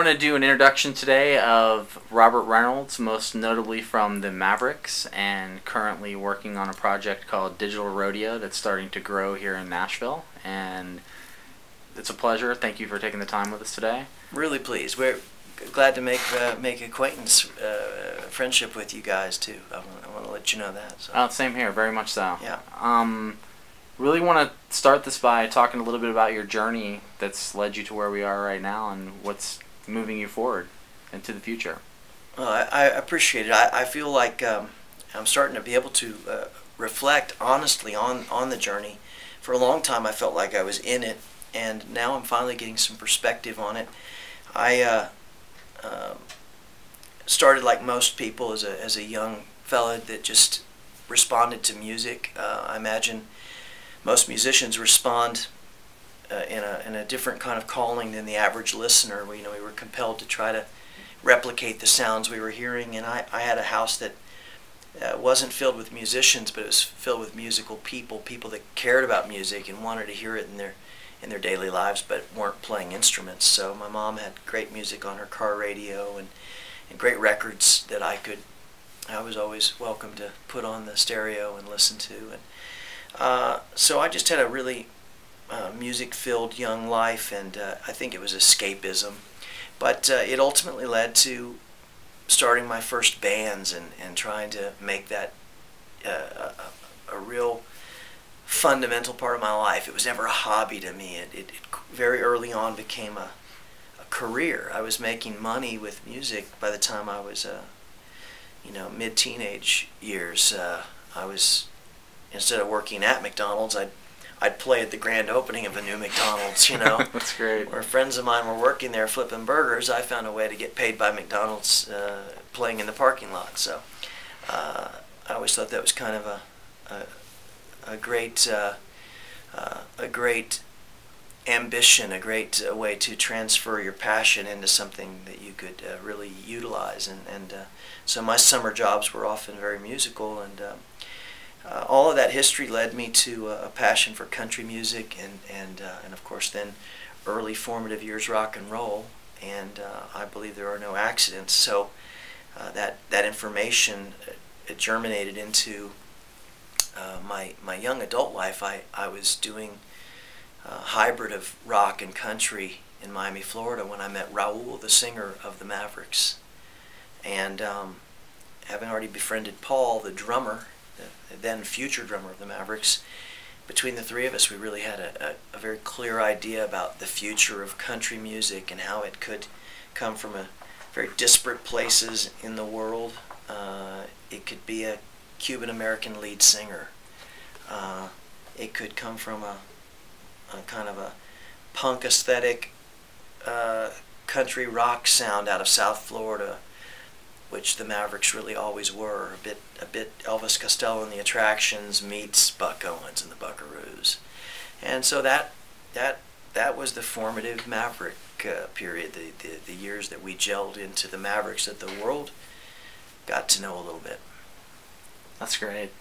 going to do an introduction today of Robert Reynolds, most notably from the Mavericks, and currently working on a project called Digital Rodeo that's starting to grow here in Nashville. And it's a pleasure. Thank you for taking the time with us today. Really pleased. We're glad to make acquaintance, friendship with you guys too. I want to let you know that. So. Same here, very much so. Yeah. Really want to start this by talking a little bit about your journey that's led you to where we are right now and what's moving you forward into the future. Well, I appreciate it. I feel like I'm starting to be able to reflect honestly on the journey. For a long time I felt like I was in it, and now I'm finally getting some perspective on it. I started like most people as a young fella that just responded to music. I imagine most musicians respond in a different kind of calling than the average listener. We were compelled to try to replicate the sounds we were hearing, and I had a house that wasn't filled with musicians, but it was filled with musical people that cared about music and wanted to hear it in their daily lives, but weren't playing instruments. So my mom had great music on her car radio and great records that I was always welcome to put on the stereo and listen to. And so I just had a really music-filled young life, and I think it was escapism. But it ultimately led to starting my first bands and trying to make that a real fundamental part of my life. It was never a hobby to me. It very early on became a career. I was making money with music by the time I was mid-teenage years. I was, instead of working at McDonald's, I'd play at the grand opening of a new McDonald's, That's great. Where friends of mine were working there flipping burgers. I found a way to get paid by McDonald's playing in the parking lot. So I always thought that was kind of a great ambition, a great way to transfer your passion into something that you could really utilize. And so my summer jobs were often very musical, and all of that history led me to a passion for country music and of course then early formative years rock and roll. And I believe there are no accidents. So that information it germinated into my young adult life. I was doing a hybrid of rock and country in Miami, Florida, when I met Raul, the singer of the Mavericks. And having already befriended Paul, the drummer, the then future drummer of the Mavericks, between the three of us we really had a very clear idea about the future of country music and how it could come from very disparate places in the world. It could be a Cuban-American lead singer. It could come from a kind of a punk aesthetic country rock sound out of South Florida, which the Mavericks really always were. A bit Elvis Costello and the Attractions meets Buck Owens and the Buckaroos. And so that was the formative Maverick period, the years that we gelled into the Mavericks, that the world got to know a little bit. That's great.